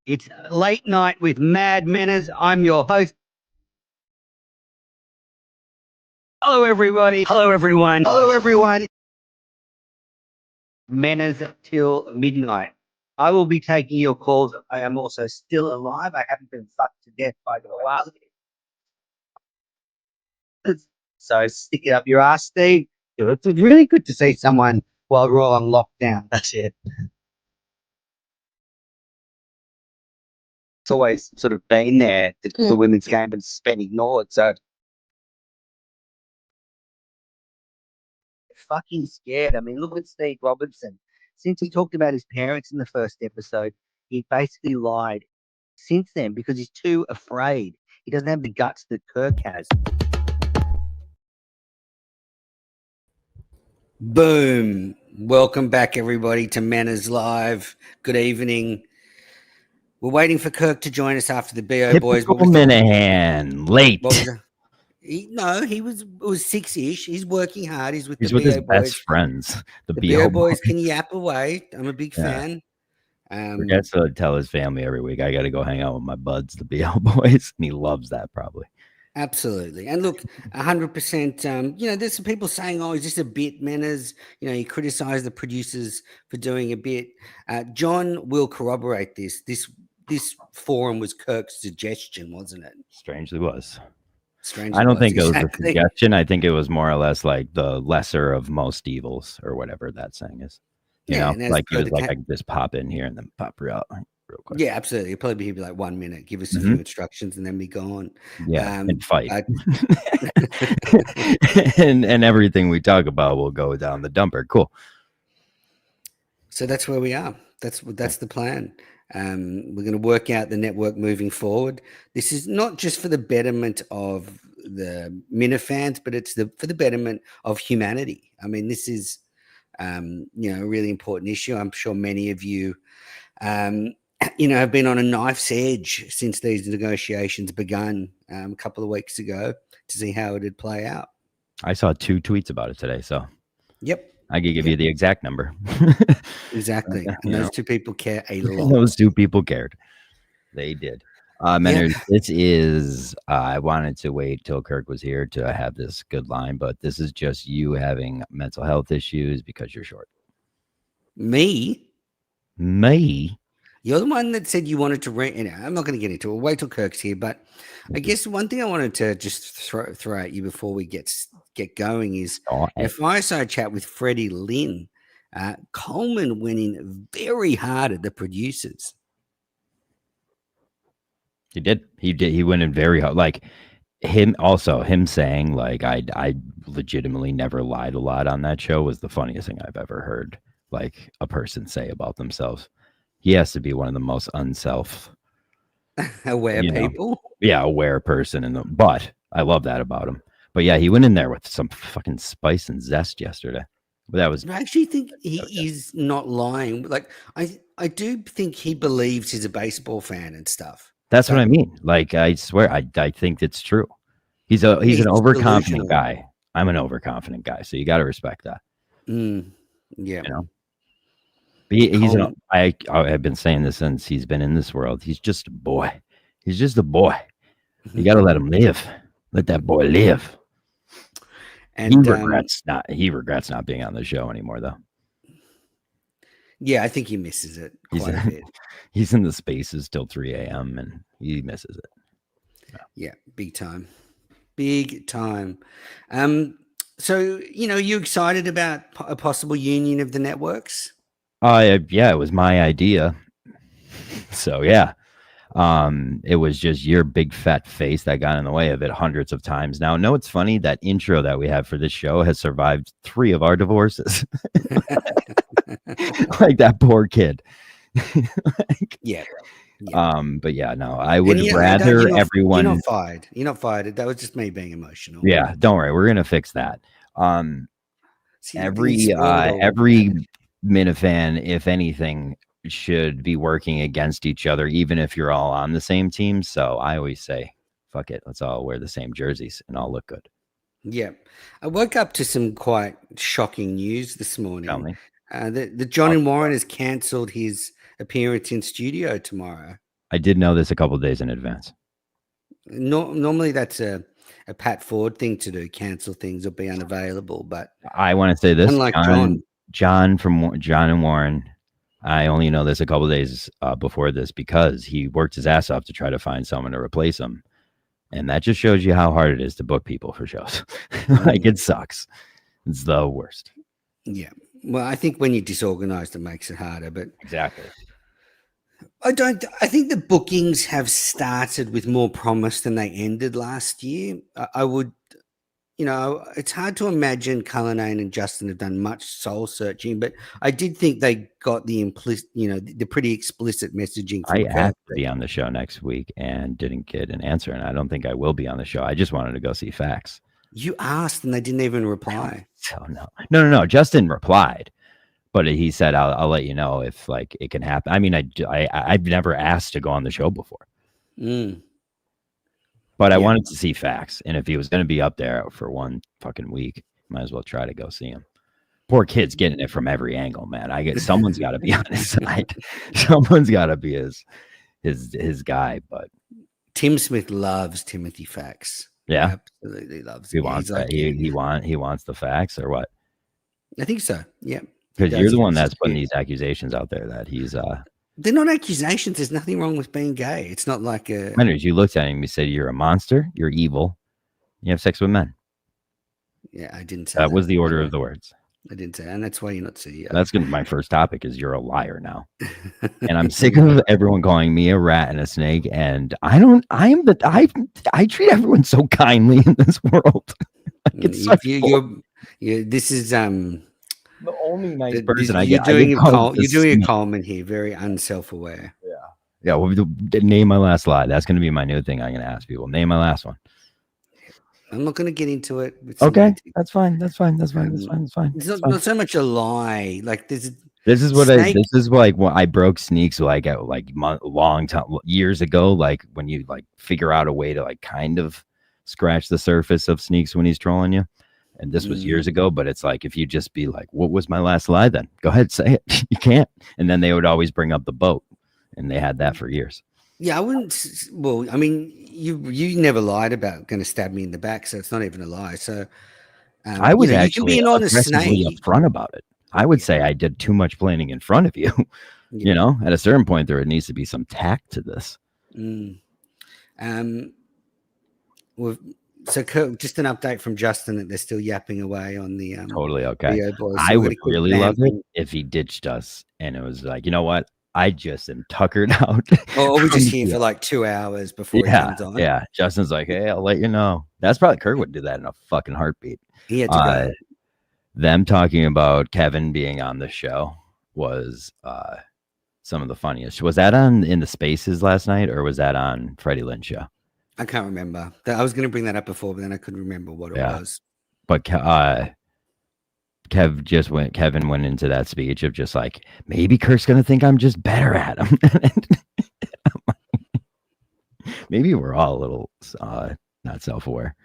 It's late night with Mad Manners. I'm your host. Hello, everybody. Hello, everyone. Hello, everyone. Manners till midnight. I will be taking your calls. I am also still alive. I haven't been fucked to death by the wild. So stick it up your ass, Steve. It's really good to see someone while we're all on lockdown. That's it. It's always sort of been there, the women's game, and it's been ignored. So fucking scared. I mean, look at Steve Robinson. Since he talked about his parents in the first episode, he basically lied since then because he's too afraid. He doesn't have the guts that Kirk has. Boom. Welcome back, everybody, to Manners Live. Good evening. We're waiting for Kirk to join us after the BO boys. Typical Minahan, late. He was 6-ish. He's working hard. He's with He's the with BO his boys. best friends. The BO boys can yap away. I'm a big fan. Forgets to tell his family every week, I got to go hang out with my buds, the BL boys, and he loves that probably. Absolutely. And look, 100%, there's some people saying, oh, he's just a bit, Manners. He criticized the producers for doing a bit. John will corroborate this. This forum was Kirk's suggestion, wasn't it? Strangely was. Strangely I don't think exactly. it was a suggestion. I think it was more or less like the lesser of most evils or whatever that saying is. You know, like he was like, I can just pop in here and then pop real quick. Yeah, absolutely. It'll probably be like 1 minute, give us a few instructions and then be gone. Yeah, and fight. and everything we talk about will go down the dumper. Cool. So that's where we are. That's the plan. We're going to work out the network moving forward. This is not just for the betterment of the Minifans, but it's for the betterment of humanity. I mean, this is a really important issue. I'm sure many of you have been on a knife's edge since these negotiations begun a couple of weeks ago to see how it would play out. I saw 2 tweets about it today, so yep, I could give you the exact number. Exactly, and those 2 people care a lot. Those 2 people cared. They did. This is. I wanted to wait till Kirk was here to have this good line, but this is just you having mental health issues because you're short. Me. You're the one that said you wanted to I'm not going to get into it. We'll wait till Kirk's here, but I guess one thing I wanted to just throw at you before we get going is a fireside chat with Freddie Lynn. Coleman went in very hard at the producers. He did. He went in very hard. Like him saying like I legitimately never lied a lot on that show was the funniest thing I've ever heard. Like a person say about themselves. He has to be one of the most aware people. Aware person but I love that about him. But yeah, he went in there with some fucking spice and zest yesterday. But that was. I actually think he is not lying. Like I do think he believes he's a baseball fan and stuff. That's what I mean. Like I swear, I think it's true. He's an overconfident guy. I'm an overconfident guy, so you got to respect that. Yeah. I have been saying this since he's been in this world. He's just a boy. He's just a boy. You got to let him live. Let that boy live. And he regrets not being on the show anymore, though. Yeah, I think he misses it quite a bit. He's in the spaces till 3 a.m. and he misses it. Yeah, big time. Big time. So, you excited about a possible union of the networks? It was my idea. So, yeah. It was just your big fat face that got in the way of it hundreds of times. Now, no, it's funny that intro that we have for this show has survived 3 of our divorces. Like that poor kid. Yeah. But yeah, no, I would rather everyone. You're not fired. You're not fired. That was just me being emotional. Yeah, don't worry. We're gonna fix that. Every Minifan, if anything, should be working against each other, even if you're all on the same team. So I always say, fuck it, let's all wear the same jerseys and all look good. Yeah. I woke up to some quite shocking news this morning. Tell me. The John and Warren has cancelled his appearance in studio tomorrow. I did know this a couple of days in advance. Normally, that's a Pat Ford thing to do, cancel things or be unavailable. But I want to say this, unlike John, John and Warren. I only know this a couple of days before this because he worked his ass off to try to find someone to replace him, and that just shows you how hard it is to book people for shows. Like it sucks. It's the worst. yeah. Well, I think when you're disorganized, it makes it harder. But Exactly. I don't. I think the bookings have started with more promise than they ended last year. I would, it's hard to imagine Cullinane and Justin have done much soul searching, but I did think they got the implicit, the pretty explicit messaging from I Kirk. asked to be on the show next week and didn't get an answer, and I don't think I will be on the show. I just wanted to go see Facts. You asked and they didn't even reply. So no. Justin replied, but he said, "I'll let you know if like it can happen." I mean, I've never asked to go on the show before, but I wanted to see Facts, and if he was going to be up there for one fucking week, might as well try to go see him. Poor kid's getting it from every angle, man. Someone's got to be on his side. Someone's got to be his guy. But Tim Smith loves Timothy Facts. Yeah, absolutely loves. He wants that. He wants the facts or what? I think so. Yeah, because you're the one that's putting these accusations out there that he's. They're not accusations. There's nothing wrong with being gay. It's not like a. You looked at him. You said you're a monster. You're evil. You have sex with men. Yeah, I didn't say that. Was the order of the words. I didn't say, and that's why you're not CEO. That's gonna be my first topic. Is you're a liar now, and I'm sick of everyone calling me a rat and a snake. And I treat everyone so kindly in this world. This is the only nice person you're doing a Coleman here, very unself-aware. Yeah. Well, name my last lie. That's going to be my new thing. I'm going to ask people. Name my last one. I'm not going to get into it. Okay, that's fine. That's fine. It's not so much a lie. Like this is like when I broke Sneaks like long time years ago. Like when you like figure out a way to like kind of scratch the surface of Sneaks when he's trolling you. And this was years ago, but it's like if you just be like, "What was my last lie?" Then go ahead, say it. You can't. And then they would always bring up the boat, and they had that for years. Yeah, I wouldn't. Well, I mean, you never lied about going to stab me in the back, so it's not even a lie. So I was actually you can be an honest snake. Upfront about it. I would say I did too much planning in front of you. You know, at a certain point, there needs to be some tact to this. So Kirk, just an update from Justin that they're still yapping away on the totally okay. Boys. So I would really love it if he ditched us and it was like, you know what? I just am tuckered out. Or we just here for like 2 hours before he comes on. Yeah. Justin's like, hey, I'll let you know. That's probably Kirk would do that in a fucking heartbeat. He had to go. Them talking about Kevin being on the show was some of the funniest. Was that in the Spaces last night or was that on Freddie Lynn's show? I can't remember. I was going to bring that up before, but then I couldn't remember what it was. But Kevin went into that speech of just like, maybe Kirk's going to think I'm just better at him. Maybe we're all a little not self-aware.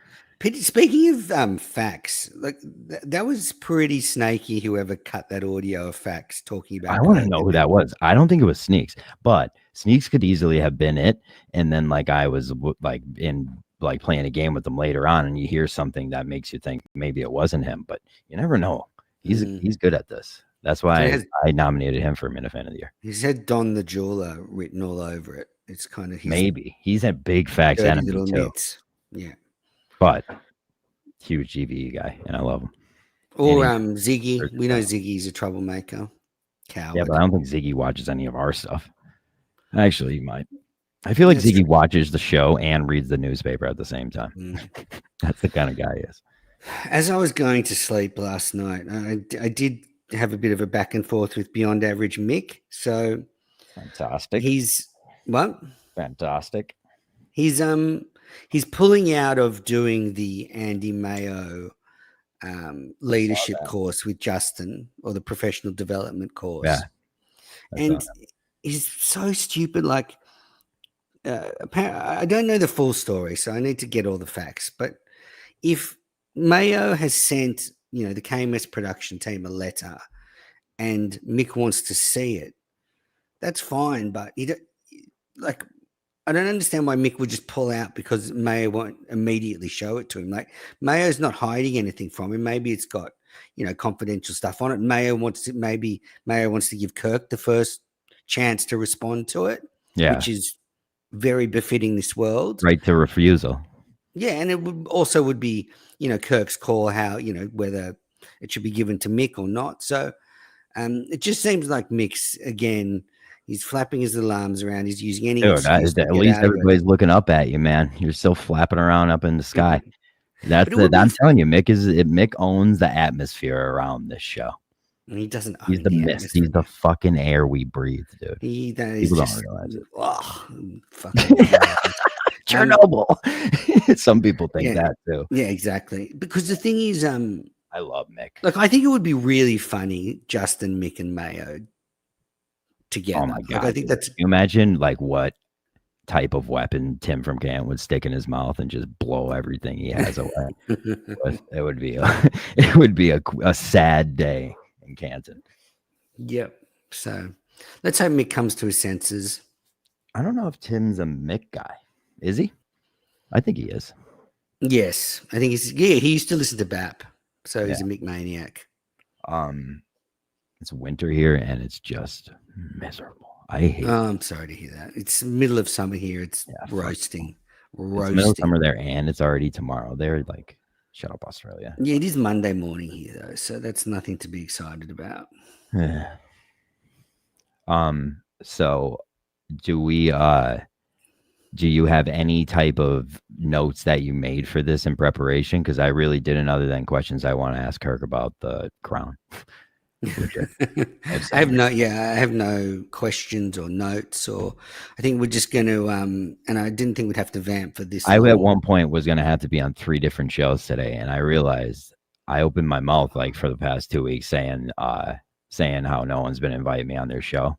Speaking of facts, like that was pretty snaky. Whoever cut that audio of facts talking about, I want to know who that was. I don't think it was Sneaks, but Sneaks could easily have been it. And then like I was like in like playing a game with them later on, and you hear something that makes you think maybe it wasn't him, but you never know. He's good at this. That's why I nominated him for Minifan of the Year. He's had Don the Jeweler written all over it. It's kind of maybe he's a big facts enemy too. Nits. Yeah. But huge GVE guy, and I love him. Or Ziggy. We know Ziggy's a troublemaker. Coward. Yeah, but I don't think Ziggy watches any of our stuff. Actually, he might. I feel like Ziggy watches the show and reads the newspaper at the same time. That's the kind of guy he is. As I was going to sleep last night, I did have a bit of a back and forth with Beyond Average Mick. So fantastic. He's what? Fantastic. He's pulling out of doing the Andy Mayo leadership course with Justin, or the professional development course. Yeah. And he's so stupid. Like, I don't know the full story, so I need to get all the facts. But if Mayo has sent, the KMS production team a letter and Mick wants to see it, that's fine. But like, I don't understand why Mick would just pull out because Mayo won't immediately show it to him. Like, Mayo's not hiding anything from him. Maybe it's got, confidential stuff on it. Mayo wants to give Kirk the first chance to respond to it, Yeah. which is very befitting this world. Right to refusal. Yeah, and it would be, Kirk's call how, whether it should be given to Mick or not. So it just seems like Mick's, again, he's flapping his little arms around. He's using any excuse to at get least out of it. everybody's looking up at you, man. You're still flapping around up in the sky. But I'm telling you, Mick owns the atmosphere around this show. He doesn't own He's the mist. He's the fucking air we breathe, dude. People don't realize it. Fucking Chernobyl. Some people think that too. Yeah, exactly. Because the thing is, I love Mick. Look, I think it would be really funny, Justin, Mick, and Mayo together. Oh my god! I think that's. Can you imagine like what type of weapon Tim from Canton would stick in his mouth and just blow everything he has away? It would be a sad day in Canton. Yep. So let's hope Mick comes to his senses. I don't know if Tim's a Mick guy. Is he? I think he is. Yes, I think he's. Yeah, he used to listen to BAP, so he's a Mick maniac. It's winter here and it's just miserable. I hate. I'm sorry to hear that. It's middle of summer here. It's roasting. It's middle of summer there, and it's already tomorrow. They're like, shut up, Australia. Yeah, it is Monday morning here though, so that's nothing to be excited about. So do you have any type of notes that you made for this in preparation? Because I really didn't, other than questions I want to ask Kirk about the crown. I have no questions or notes, or I think we're just going to, and I didn't think we'd have to vamp for this. I at one point was going to have to be on 3 different shows today, and I realized I opened my mouth like for the past 2 weeks saying how no one's been inviting me on their show.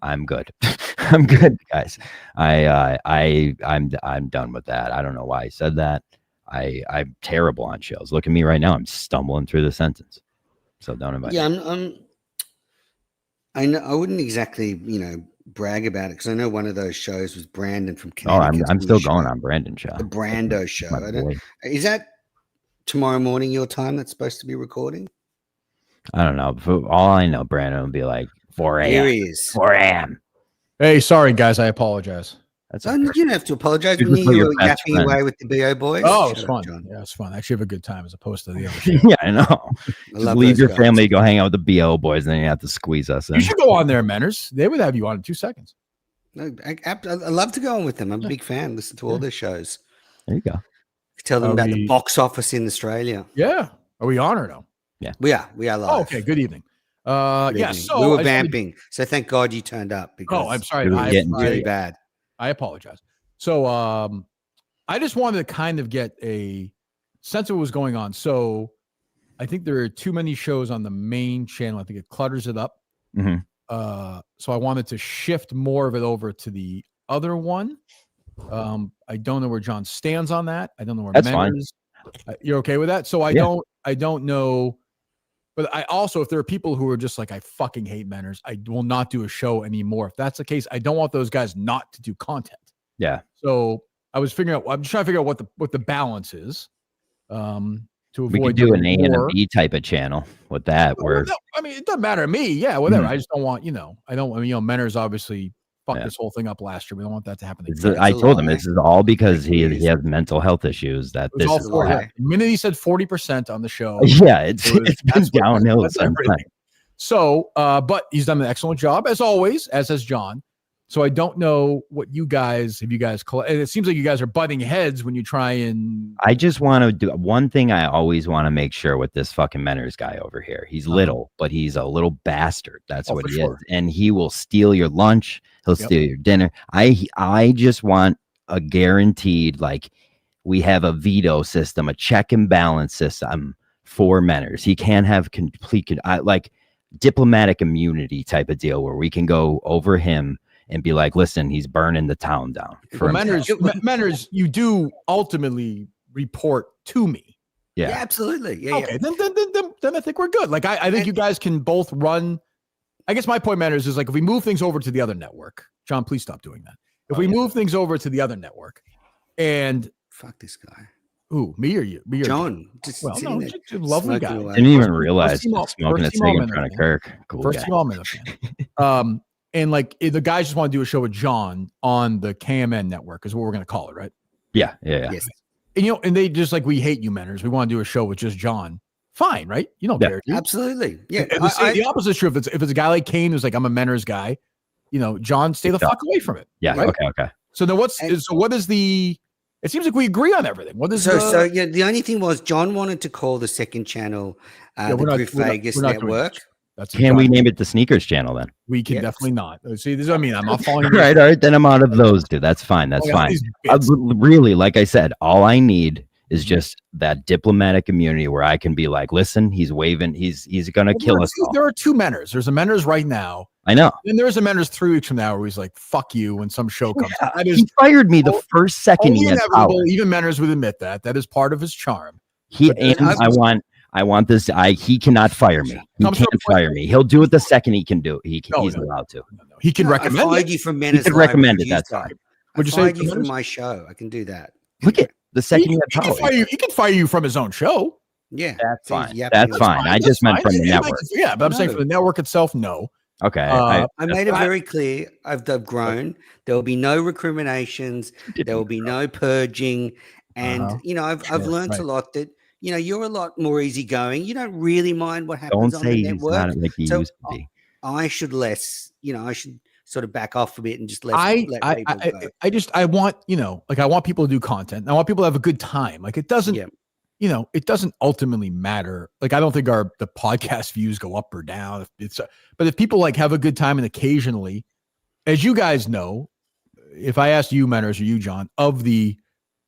I'm good. I'm good, guys. I'm done with that. I don't know why I said that. I'm terrible on shows. Look at me right now. I'm stumbling through the sentence. So don't invite me. I know I wouldn't exactly, brag about it because I know one of those shows was Brandon from Connecticut. I'm still going on Brandon's show. The Brando show. Is that tomorrow morning your time that's supposed to be recording? I don't know. For all I know, Brandon will be like 4 a.m. Here he is. 4 a.m. Hey, sorry guys, I apologize. You don't have to apologize when you were yapping away with the BO boys. Oh, it's fun. John. Yeah, it's fun. I actually have a good time as opposed to the other show. Yeah, I know. Just leave your family, go hang out with the BO boys, and then you have to squeeze us in. You should go on there, Menners. They would have you on in 2 seconds. No, I love to go on with them. I'm a big fan. Listen to all their shows. There you go. Tell them about the box office in Australia. Yeah. Are we on or no? Yeah. We are live. Oh, okay. Good evening. So we were vamping. So thank God you turned up. Because I'm sorry. It was getting really bad. I apologize. So I just wanted to kind of get a sense of what was going on. So I think there are too many shows on the main channel. I think it clutters it up. Mm-hmm. So I wanted to shift more of it over to the other one. I don't know where John stands on that. I don't know where That's Menners is. You're okay with that? So I don't know. But I also, if there are people who are just like, I fucking hate Menners, I will not do a show anymore. If that's the case, I don't want those guys not to do content. Yeah. So I'm just trying to figure out what the balance is. To avoid we could do an A and a B type of channel with that. I mean, it doesn't matter to me. Yeah, whatever. I just don't want, Menners obviously fucked this whole thing up last year. We don't want that to happen again. I told him this is all because he has mental health issues. That this is the minute he said 40% on the show. Yeah, it's been downhill. So, but he's done an excellent job as always, as has John. So I don't know what you guys, and it seems like you guys are butting heads when you try and. I just want to do one thing. I always want to make sure with this fucking Menners guy over here. He's little, but he's a little bastard. That's what he is. And he will steal your lunch. He'll steal your dinner. I just want a guaranteed, like we have a veto system, a check and balance system for Menners. He can't have complete, like diplomatic immunity type of deal where we can go over him and be like, listen, he's burning the town down. Menners, you do ultimately report to me. Yeah, absolutely. Yeah. Okay, then I think we're good. Like I think you guys can both run. I guess my point, Menners, is like if we move things over to the other network, John, please stop doing that. If we move things over to the other network, and fuck this guy. Who, me or you? Me or John? Just well, sitting no, there just a lovely guy. away. Didn't even First realize team smoking a first team cig in all-Minute front of fan. Kirk. Cool First guy. team all-Minute fan. And like the guys just want to do a show with John on the KMN network is what we're going to call it, right? Yeah. Yes. And and they just like, we hate you Menners. We want to do a show with just John. Fine, right? You don't care, do you? Absolutely. Yeah. And the opposite is true. If it's a guy like Kane who's like, I'm a Menners guy, John, stay the fuck away from it. Yeah. Right? Okay. So then what is the? It seems like we agree on everything. What is the only thing was John wanted to call the second channel the Griff Vegas Network. Can we name it the Sneakers Channel then? We can definitely not. See, this is what I mean. I'm not following. All right. Then I'm out of those two. That's fine. That's fine. Really, like I said, all I need is just that diplomatic immunity where I can be like, listen, he's waving. He's going to kill us all. There are two Menners. There's a Menners right now. I know. And there's a Menners 3 weeks from now where he's like, fuck you when some show comes out. That is he fired me the first second he had power. Even Menners would admit that. That is part of his charm. I want this. He cannot fire me. He can't fire me. He'll do it the second he can do it. He's allowed to. No. He can recommend it. You from Menners. He can recommend it. That's fine. Would you say you from my show? I can do that. Look at the second he had power. He can fire you from his own show. Yeah, that's fine. That's fine. I just meant from the network. Yeah, but I'm saying for the network itself, no. Okay. I made it very clear. I've grown. There will be no recriminations. There will be no purging. And I've learned a lot that you're a lot more easygoing. You don't really mind what happens on the network. Don't say he's not like he used to be. I should less. I should sort of back off a bit and just let people go. I want I want people to do content. I want people to have a good time. Like it doesn't. Yeah. It doesn't ultimately matter. Like, I don't think the podcast views go up or down. But if people like have a good time and occasionally, as you guys know, if I asked you, Menners, or you, John, of the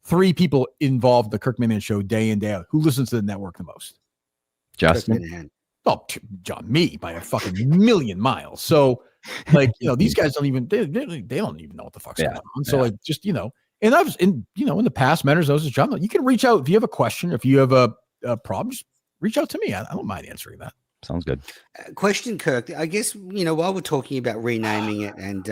3 people involved in the Kirk Minihane show day in, day out, who listens to the network the most? Justin. Oh, John, me by a fucking million miles. So like, these guys don't even, they don't even know what the fuck's going on. So like, just, and I've in the past, Menners knows this, John. You can reach out if you have a question, if you have a problem, just reach out to me. I don't mind answering that. Sounds good. Question, Kirk. I guess while we're talking about renaming it, and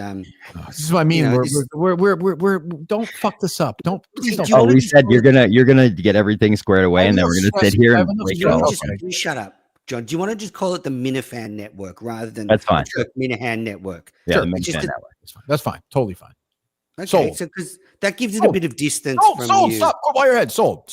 this is what I mean. We're don't fuck this up. Please don't. Oh, we said you're gonna get everything squared away, and then we're gonna sit here and just shut up, John. Do you want to just call it the Minifan Network rather than that's fine? The Kirk Minahan Network. Yeah, sure. the Minifan Network. That's fine. Totally fine. Okay, so because that gives it a bit of distance from you. Stop. Go by your head. Sold.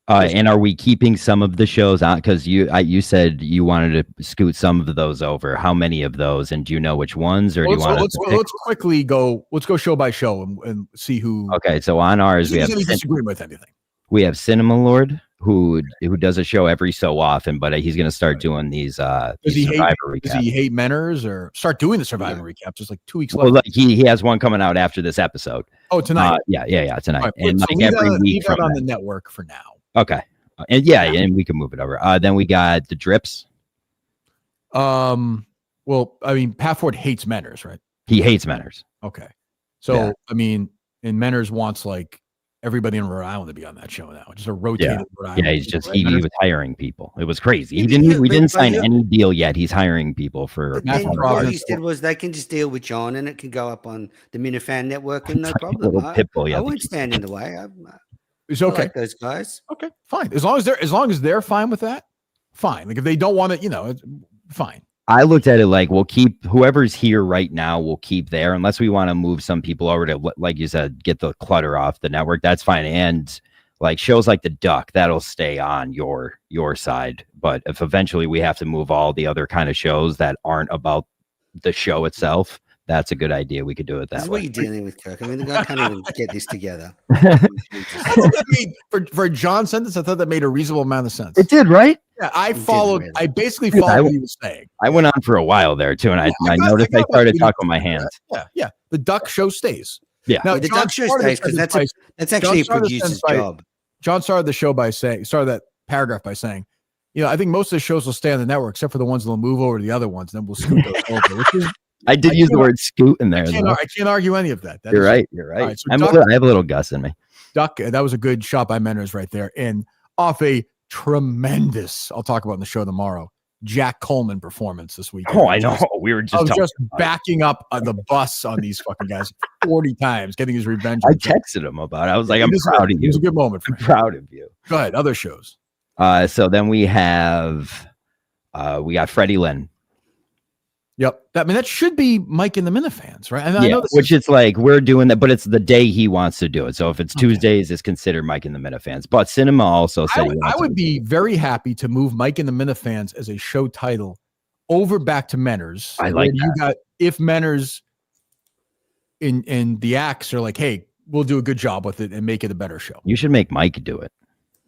And are we keeping some of the shows on? Because you said you wanted to scoot some of those over. How many of those? And do you know which ones? Or do you want let's quickly go? Let's go show by show and see who. Okay, so on ours we have disagree with anything. We have Cinema Lord who does a show every so often, but he's going to start doing these. Does he hate Menners or start doing the Survivor recap? Just like 2 weeks left. Well, like he has one coming out after this episode. Oh, tonight. Yeah, tonight. Right, and so like every week leave from that on the network for now. Okay. And we can move it over. Then we got the Drips. Well, I mean, Pat Ford hates Menners, right? He hates Menners. Okay. So, I mean, and Menners wants like everybody in Rhode Island to be on that show now. Just a rotated Rhode Island. Yeah, he's just he was hiring people. It was crazy. We didn't sign any deal yet. He's hiring people for. What he said was they can just deal with John, and it can go up on the Minifan Network, and no problem. I won't stand in the way. It's okay. I like those guys. Okay, fine. As long as they're fine with that, fine. Like if they don't want it, it's fine. I looked at it like we'll keep whoever's here right now. We'll keep there unless we want to move some people over to, like you said, get the clutter off the network. That's fine. And like shows like the Duck, that'll stay on your side. But if eventually we have to move all the other kind of shows that aren't about the show itself, that's a good idea. We could do it that way. This is what you're dealing with, Kirk. I mean, the guy can't even get this together. For John's sentence, I thought that made a reasonable amount of sense. It did, right? Yeah, I basically followed what he was saying. I went on for a while there too, and I noticed I started talking with my hands. Yeah. The Duck show stays. Yeah. Now, the Duck show stays because that's actually a producer's job. John started that paragraph by saying, I think most of the shows will stay on the network except for the ones that'll move over to the other ones, and then we'll scoot those over, which is. I did use the word scoot in there. I can't argue any of that. You're right. Right, so I have a little Gus in me. Duck, that was a good shot by Menners right there. And off a tremendous, I'll talk about in the show tomorrow, Jack Coleman performance this weekend. Oh, I know. We were I just was talking just about it. backing up on the bus on these fucking guys 40 times, getting his revenge. I texted him about it. I was like, I'm It proud of It was a you. good moment for I'm him. proud of you. Go ahead. Other shows. So then we have we got Freddie Lynn. Yep. That should be Mike and the Minifans, right? And I know this which it's like we're doing that, but it's the day he wants to do it. So if it's Okay. Tuesdays, it's considered Mike and the Minifans. But Cinema also said I would be very happy to move Mike and the Minifans as a show title over back to Menners. I like where you got if Menners in the acts are like, hey, we'll do a good job with it and make it a better show. You should make Mike do it.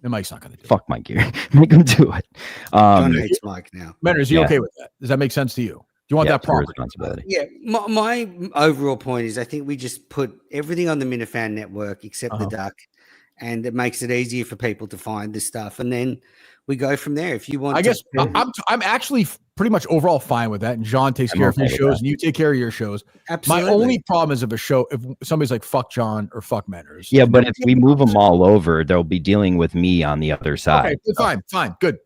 And Mike's not going to do Fuck Mike here. Make him do it. John hates Mike now. it. Menners, you Yeah. okay with that? Does that make sense to you? Do you want that it's your property? responsibility. Yeah, my overall point is I think we just put everything on the Minifan network except the Duck, and it makes it easier for people to find the stuff, and then we go from there. If you want, I guess I'm actually pretty much overall fine with that. And John takes care of his okay with shows, that. and you take care of your shows. absolutely. My only problem is if somebody's like fuck John or fuck Menners. Yeah, but if we move them all over, they'll be dealing with me on the other side. Okay, fine, good,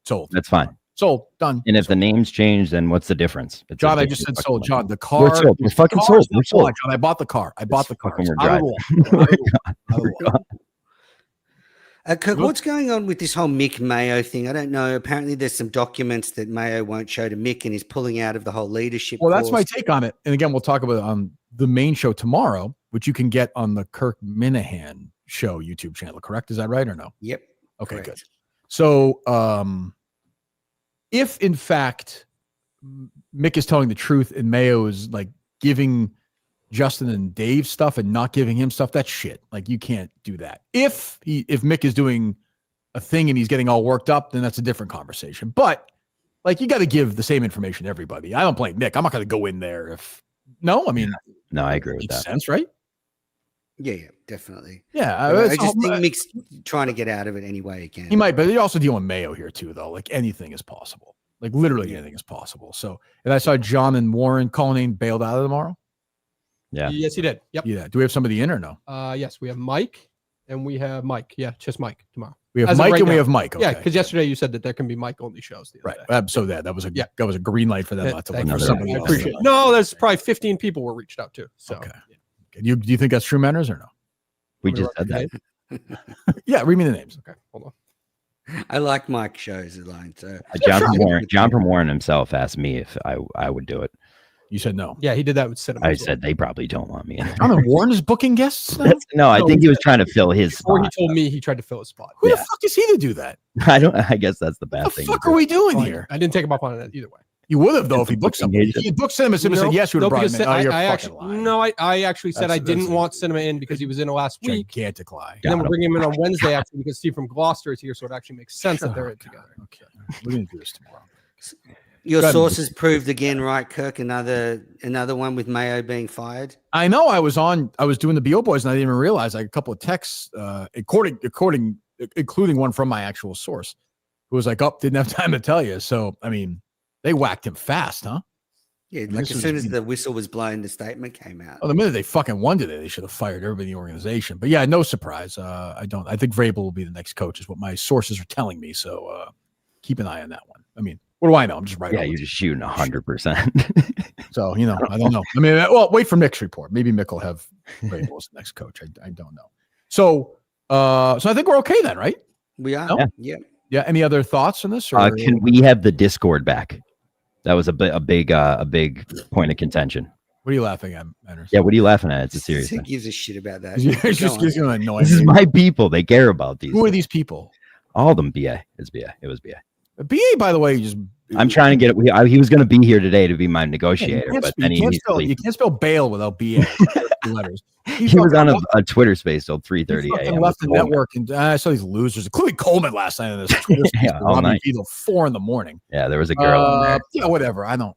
sold. That's fine. Sold, done. And if the names change, then what's the difference? It's John, a I big just said fucking sold. money. John, the car. We're sold. We're fucking sold. We're sold. John, I bought the car. I bought the car. fucking we're Out of the wall. Out of the wall. Kirk, what's going on with this whole Mick Mayo thing? I don't know. Apparently, there's some documents that Mayo won't show to Mick, and he's pulling out of the whole leadership. Well, that's my course. take on it. And again, we'll talk about it on the main show tomorrow, which you can get on the Kirk Minahan show YouTube channel. Correct? Is that right or no? Yep. Okay, correct. good. So, if in fact Mick is telling the truth and Mayo is like giving Justin and Dave stuff and not giving him stuff, that's shit. Like you can't do that. If Mick is doing a thing and he's getting all worked up, then that's a different conversation. But like you got to give the same information to everybody. I don't blame Mick. I'm not going to go in there no, I mean, No, I agree with makes that. sense, right? Yeah, definitely. Yeah, I just think Mick's trying to get out of it any way he can. he might, but you're also dealing with Mayo here too, though. Like anything is possible. Like literally anything is possible. So, and I saw John and Warren Cullinane bailed out of tomorrow. Yeah. Yes, he did. Yep. Yeah. Do we have somebody in or no? Yes, we have Mike and we have Mike. Yeah, just Mike tomorrow. We have As of Mike right and we now. have Mike. Okay. Yeah, because yesterday you said that there can be Mike only shows. The Right. other day. So that was a green light for them Yeah, not to thank look you for for that. somebody I else. appreciate it. No, there's probably 15 people were reached out to. So Okay. Do you think that's true manners or no? We Want me just to said write that. Yeah, read me the names. okay, hold on. I like Mike shows alone. So John from Warren himself asked me if I would do it. You said no. Yeah, he did that with Cinema. I as well. said they probably don't want me in. John and Warren is booking guests now? No, I think he was trying to fill his Or he spot. told me he tried to fill his spot. Who Yeah. the fuck is he to do that? I guess that's the bad What the thing. fuck to are do. we doing Fine. here? I didn't take him up on it either way. You would have though if he booked Booking somebody. agent. If he had booked Cinema and said yes, you would have brought him because in. Oh, you're I fucking actually lying. no, I actually said I That's didn't want Cinema in because he was in last week. Gigantic lie. And then Got we're him. bringing him in on Wednesday actually because Steve from Gloucester is here, so it actually makes sense Shut that they're up, in together. Okay. We're gonna do this tomorrow. your Go ahead. sources proved again, right, Kirk? Another one with Mayo being fired. I know I was doing the BO Boys and I didn't even realize like a couple of texts, including one from my actual source who was like, didn't have time to tell you. So, I mean, they whacked him fast, huh? Yeah, And like this as was- soon as the whistle was blown, the statement came out. Oh, the minute they fucking won today, they should have fired everybody in the organization. But yeah, no surprise. I think Vrabel will be the next coach is what my sources are telling me. So keep an eye on that one. I mean, what do I know? I'm just right. Yeah, on you're with just shooting 100%. it. So, I don't know. I mean, well, wait for Mick's report. Maybe Mick will have Vrabel as the next coach. I don't know. So I think we're okay then, right? We are. No? Yeah. Yeah. Any other thoughts on this? Or Can we have the Discord back? That was a big point of contention. what are you laughing at, Anders? Yeah, what are you laughing at? It's a serious Who thing. gives a shit about that? It's Go just on. gives you an annoying. This is my people. They care about these. Who are things. these people? All of them. BA. It's BA. It was BA. BA, by the way, just I'm trying to get it. He was going to be here today to be my Yeah, negotiator, but then you he's can't spell bail without BA letters. he was on a Twitter space till 3:30 a.m. Left the network, and I saw these losers, including Coleman last night on this Twitter space. Yeah, all night. Till 4 a.m. Yeah, there was a girl in there. Yeah, whatever. I don't.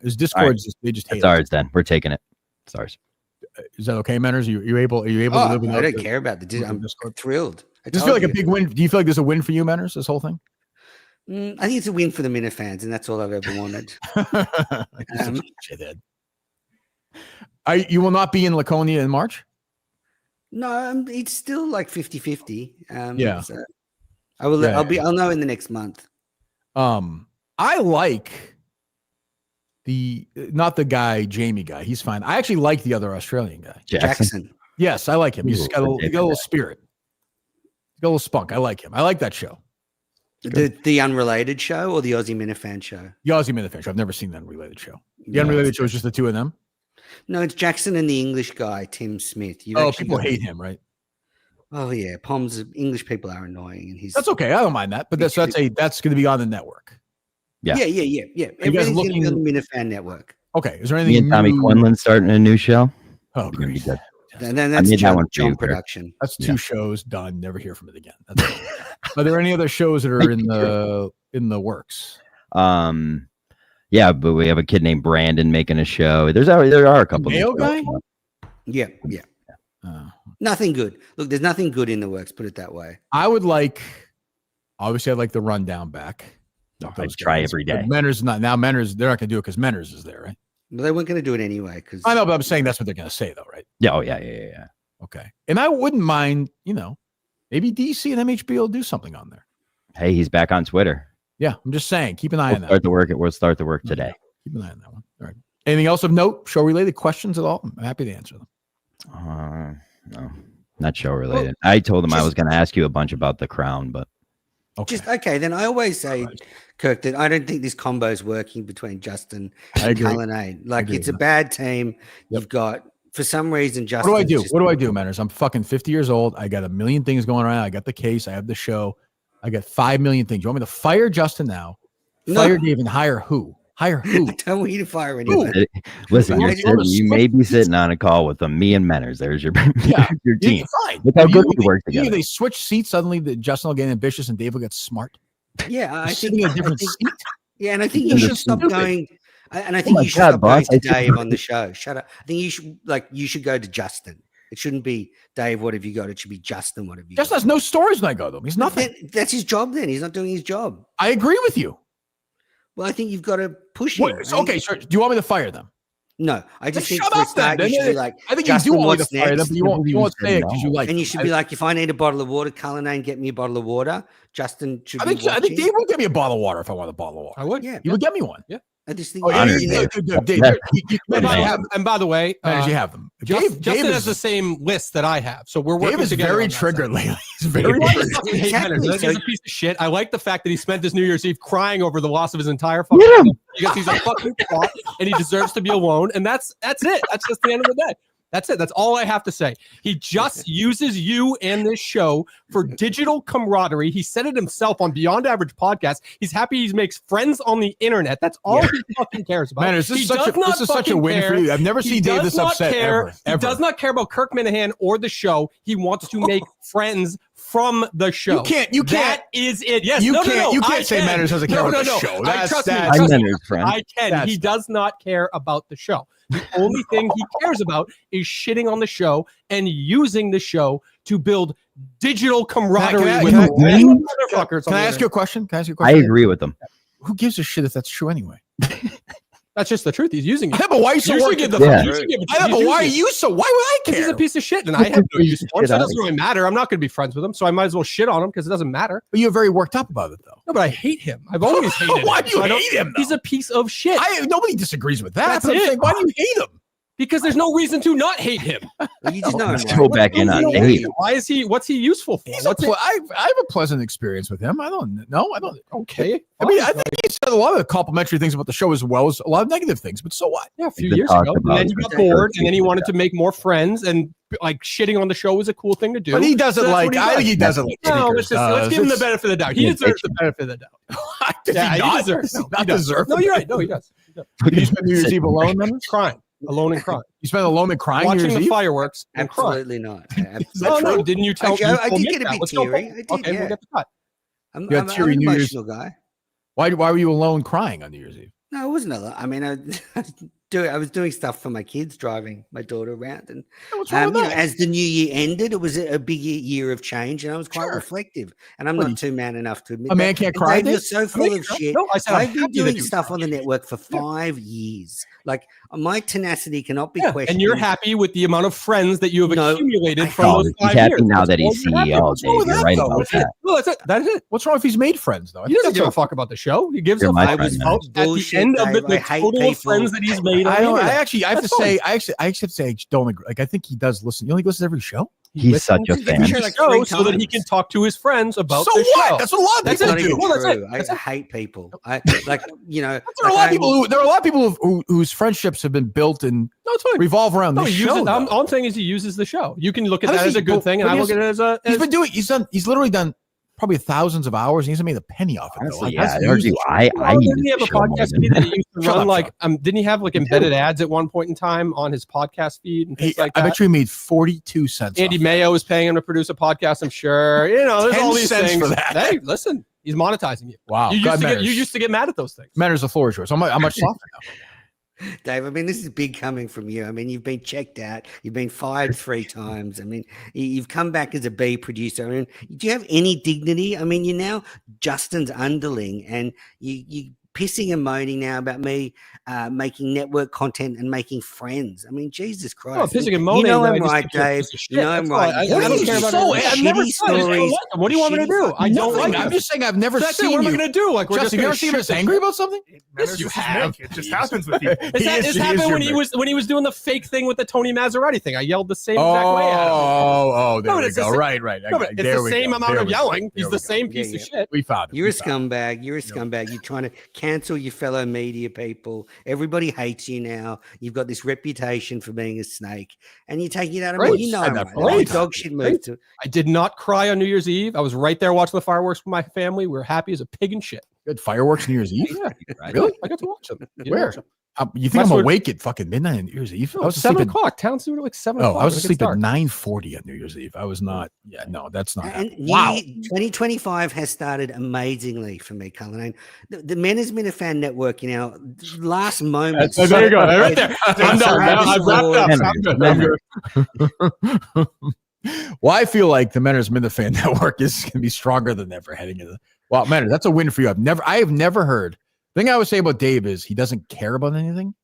It's Discord. right. They just hate It's ours then. We're taking it. It's ours. it. Is that okay, Manners? You able to live I without don't the- care about the. with I'm Discord? thrilled. I Does this feel told like a you. big win? Do you feel like there's a win for you, Manners? This whole thing? I think it's a win for the Minifans, and that's all I've ever wanted. You're such a shithead. You will not be in Laconia in March? No, it's still like 50-50. Yeah. So I will. Yeah, I'll know in the next month. I like not the guy, Jamie guy. He's fine. I actually like the other Australian guy. Jackson. Yes, I like him. He's got a Ridiculous. little spirit. He's got a little spunk. I like him. I like that show. The Unrelated show or the Aussie Minifan show? The Aussie Minifan show. I've never seen the Unrelated show. The Yeah, Unrelated show is just the two of them. No, it's Jackson and the English guy, Tim Smith. People hate him, right? Oh yeah, Pom's English people are annoying, and he's That's okay. I don't mind that. But that's going to be on the network. Yeah. yeah. Everything's going to be on the Minifan network. Okay. Is there Me anything? and Tommy new? Quinlan starting a new show. Oh, Gonna be great. good. And then that's made that one for John you, Kirk. production. That's two shows done. Never hear from it again. That's it. Are there any other shows that are in the works? Yeah, but we have a kid named Brandon making a show. There are a couple. Mayo new guy? shows. Yeah. Nothing good. Look, there's nothing good in the works. Put it that way. I would like. Obviously, I'd like the rundown back. I try every day. But Menner's not now. Menner's they're not going to do it because Menner's is there, right? Well, they weren't going to do it anyway because I know, but I'm saying that's what they're going to say, though, right? Yeah. Oh yeah. Okay. And I wouldn't mind, maybe DC and MHB will do something on there. Hey, he's back on Twitter. Yeah, I'm just saying, keep an eye on that. We'll start the work today. Keep an eye on that one. All right. Anything else of note? Show related questions at all? I'm happy to answer them. No, not show related. I told him I was going to ask you a bunch about the Crown, but Okay. okay. Then I always say, Kirk, that I don't think this combo is working between Justin I and agree. Cullinane. Like agree it's a with bad team. You've got for some reason Justin. What do I do, Manners? I'm fucking 50 years old. I got a million things going on. I got the case. I have the show. I got 5 million things. You want me to fire Justin now? Fire Dave and hire who? Hire who? I don't want you to fire anyone. listen, Who? you may be sitting on a call with them. Me and Menners. There's your your team. Fine. Look how good we work together. They switch seats suddenly. That Justin will get ambitious and Dave will get smart. Yeah, I Sitting think in a different seat. Yeah, and I think you should stop stupid. going. And I think my you should God, stop going boss, to I should- Dave on the show. Shut up. I think you should go to Justin. It shouldn't be Dave. What have you got? It should be Justin. What have you Justin got? has no stories when I go to him. He's nothing. That's his job. Then he's not doing his job. I agree with you. Well, I think you've got to push him. Okay, sure. Do you want me to fire them? No, I just Then think shut for a up start, then. you should be like, I think Justin, you do want me what's to fire them, next? but you won't say it because you like. And you should be like, if I need a bottle of water, Cullinane, get me a bottle of water. Justin should I be think watching. Dave would get me a bottle of water if I want a bottle of water. I would. Yeah, He would get me one. I just think. Oh, yeah, Honored, yeah, Dave. Dave, And by the way, you have them. Justin Dave has the same list that I have, so we're working Dave is together. very on that triggered side. lately. He's very Why triggered. does he hate Exactly, Manners? I think so- he's a piece of shit. I like the fact that he spent his New Year's Eve crying over the loss of his entire fucking Yeah. life because he's a fucking twat and he deserves to be alone. And that's it. That's just the end of the day. That's it. That's all I have to say. He just uses you and this show for digital camaraderie. He said it himself on Beyond Average Podcast. He's happy he makes friends on the internet. That's all he fucking cares about. Man, this He is such does not a fucking win care. for you. I've never He seen Dave does this not upset care. ever. He does not care about Kirk Minahan or the show. He wants to make friends from the show. You can't. That is it. Yes. You no, can't. No, no. You can't I say can. Manners doesn't care about the show. Trust me. that's- I'm Trust me. Menners' friend. I can. That's- He does not care about the show. The only thing he cares about is shitting on the show and using the show to build digital camaraderie with random motherfuckers. Can on I the ask you a internet. question? Can I ask you a I question? agree with them. Who gives a shit if that's true anyway? That's just the truth. He's using it. Yeah, but why are you so You should worried? give the Yeah. you should give it- I know, he's but why are using it. you so? Why would I Because he's care? a piece of shit, and I have no use for him, Shit so it out doesn't of really matter. I'm not going to be friends with him, so I might as well shit on him because it doesn't matter. But you're very worked up about it, though. No, but I hate him. I've always hated him. Why do you so I don't- hate him, though? He's a piece of shit. Nobody disagrees with that. That's but I'm it. saying, why do you hate him? Because there's no reason to not hate him. Well, you just know him, Let's right? go back in on What's he- Dave. Why is he? What's he useful for? He's a I have a pleasant experience with him. I don't know. I don't. Okay. I mean, I think he said a lot of complimentary things about the show as well as a lot of negative things. But so what? Yeah, a few Been years talked ago. And about then he for got sure. bored, and then he wanted to make more friends, and like shitting on the show was a cool thing to do. But he does it So that's like what he I think he does it like No, Snickers let's give him the does. benefit of the doubt. He Yeah, deserves the benefit of the doubt. Does Yeah, he not? deserves. Does he No, not he does. deserve No, it? you're right. No, he does. Did you spend New Year's Eve alone, then? Crying, alone and crying, You spent alone and crying New watching Year's the Eve? fireworks and crying. Absolutely not. No, no, didn't you tell me? I did get a bit Let's go. teary. I did, Okay, yeah. we'll get the cut. I'm You had an teary New Year's- emotional guy. Why were you alone crying on New Year's Eve? No, it wasn't a lot. I mean, doing stuff for my kids, driving my daughter around, and What's wrong with that? as the new year ended, it was a big year of change, and I was quite reflective. And I'm not too man enough to admit a man that. can't And cry. Dave, you're so full of shit. No, I said I've been doing stuff on the network for 5 years. Like my tenacity cannot be questioned. And you're happy with the amount of friends that you have accumulated from Oh, those he's 5 happy years. now that That's he's all you're happy CEO. with. Dave, you're right about that. No, that's it. That's it. What's wrong if he's made friends though? He doesn't give a fuck about the show. He gives a my fuck friend, about man. at the end of it, the total of friends that he's made. I on the have internet. to say, I have to say, I don't agree. Like, I think he does listen. You know, he listens to every show. He's such a fan. Sure, like show 3 so that he times. can talk to his friends about So the what? show. That's what a lot of That's people Not it. do. even Well, that's true. it. That's I it. hate people. I like, you know. There are a lot of people. There are a lot of people whose friendships have been built and No, it's fine. revolve around No, this he show. uses, though. all I'm saying is he uses the show. You can look at How that does as a he- good thing, and but I he look at it as a. He's been doing. He's literally done probably thousands of hours, and he hasn't made a penny off it. Though. Honestly, Like, yeah, how's I argue. I Well, use didn't he have the a show more podcast than feed that he used to Shut run? up, Like, didn't he have like embedded ads at one point in time on his podcast feed and things like I that? bet you he made 42 cents. Andy off. Mayo is paying him to produce a podcast. I'm sure. You know, there's 10 all these cents things for that. Hey, listen, he's monetizing you. Wow, You God, used to get mad at those things. Matters, the floor is yours. I'm much softer now. Dave, I mean, this is big coming from you. I mean, you've been checked out. You've been fired 3 times. I mean, you've come back as a B producer. I mean, do you have any dignity? I mean, you're now Justin's underling, and you pissing and moaning now about me making network content and making friends. I mean, Jesus Christ. Oh, pissing and moaning. You know I I'm just right, think you're a Dave. piece of shit. You know I'm That's all. right. I don't care about So- it. I've Shitty never I just don't stories. like him. What do you want me to do? I don't Nothing. like I'm him. just saying I've never That's it. seen What am I you. going to do? Like, we're Justin, just you gonna ever seen shoot us the angry shit? about something? Yes, you have. It just happens with people. This happened when he was doing the fake thing with the Tony Maserati thing. I yelled the same exact way at him. Oh, there No, we it's the go. same- Right. No, but it's There the we same go. amount There of we go. yelling. There He's we the go. same piece of shit. We found it. You're a We found it. scumbag. You're a scumbag. You're trying to cancel your fellow media people. Everybody hates you now. You've got this reputation for being a snake, and you're taking it out of me. Great. You know Said I'm that right. for a long Like, time. dog shit move to. I did not cry on New Year's Eve. I was right there watching the fireworks with my family. We were happy as a pig and shit. Good fireworks New Year's Eve. Yeah, Really? I got to watch them. You didn't Where? watch them? You think I'm Westwood- awake at fucking midnight on New Year's Eve? No, I was 7 asleep. o'clock. Town started like 7 Oh, o'clock. I was It asleep at dark. 9:40 on New Year's Eve. I was not. Yeah, no, that's not. And happening. Wow. 2025 has started amazingly for me, Cullinane. The Men has been a fan network, you know, last moment. There you go. Right there. I'm done. I've wrapped up. I'm good. Well, I feel like the Menors Minifan Network is going to be stronger than ever heading into. Well, Menor, that's a win for you. I have never heard. The thing I would say about Dave is he doesn't care about anything.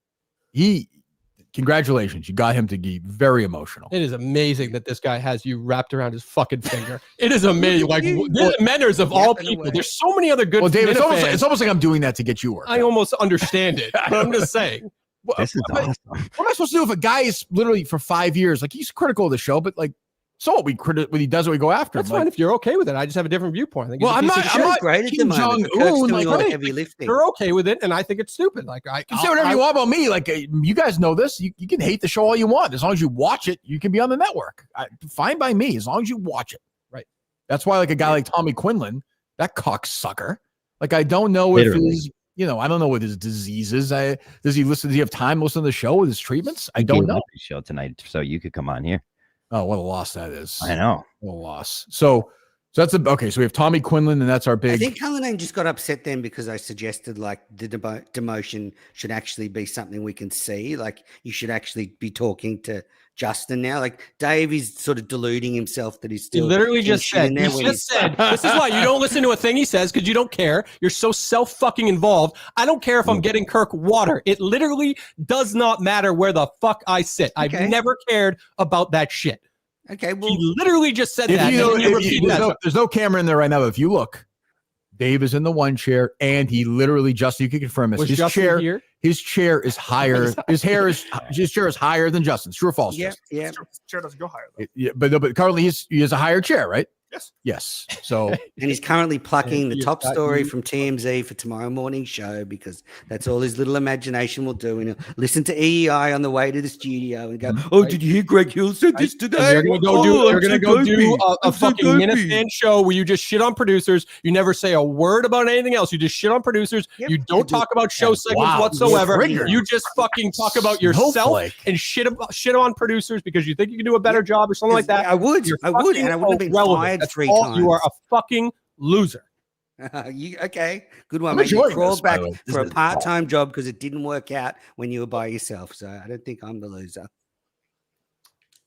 Congratulations, you got him to be very emotional. It is amazing that this guy has you wrapped around his fucking finger. It is amazing. Like the Menors of all people. There's so many other good. Well, Dave, it's Minifans. almost like I'm doing that to get you work. I almost understand it, but I'm just saying. This is awesome. What am I supposed to do if a guy is literally for 5 years, like he's critical of the show, but like, so what? When he does it, we go after That's him. fine Like, if you're okay with it. I just have a different viewpoint. I think Well, he's a piece of I'm shit. not great at the Kim moment. but Kirk's Jong-un, doing all the like, heavy lifting. You're okay with it, and I think it's stupid. Like you can say whatever you want about me. Like you guys know this. You can hate the show all you want. As long as you watch it, you can be on the network. Fine by me, as long as you watch it. Right. That's why, like a guy like Tommy Quinlan, that cocksucker. Like I don't know Literally. if his, I don't know what his disease is. Does he have time to listen to the show with his treatments? I He don't gave know. up his show tonight, so you could come on here. Oh, what a loss that is. I know. What a loss. So that's okay. So we have Tommy Quinlan, and that's our I big. think Cullinane just got upset then because I suggested like the demotion should actually be something we can see. Like you should actually be talking to Justin now. Like Dave is sort of deluding himself that he's He still. literally just shit in said, there he when just said, this is why you don't listen to a thing he says because you don't care. You're so self-fucking involved. I don't care if I'm getting Kirk water. It literally does not matter where the fuck I sit. I've Okay. never cared about that shit. Okay, well, He literally just said If that. you know, and you repeat that. there's no camera in there right now. But if you look, Dave is in the one chair, and he literally Justin. You can confirm this. Was His Justin chair, here? his chair is higher. His chair is higher than Justin's. True or false? yeah, Justin? yeah. Chair doesn't go higher though. Yeah, but currently he has a higher chair, right? Yes. Yes. So And he's currently plucking the Yeah, top that story you- from TMZ for tomorrow morning show because that's all his little imagination will do. And he'll listen to EEI on the way to the studio and go, "Oh, did you hear Greg Hill said this today? And you're gonna go Oh, do. I'm You're gonna so go do dopey. a I'm so fucking dopey." Minifan show where you just shit on producers. You never say a word about anything else. You just shit on producers. Yep. You don't talk about show segments Wow, whatsoever. triggered. You just fucking talk about yourself Snowflake. and shit on producers because you think you can do a better job or something like that. I would, You're I would, fucking and I would have been irrelevant. fired That's 3 all. times. You are a fucking loser. Okay, good one, I'm mate. You enjoying this, crawled by back the way. This for a is part-time job because it didn't work out when you were by yourself. So I don't think I'm the loser.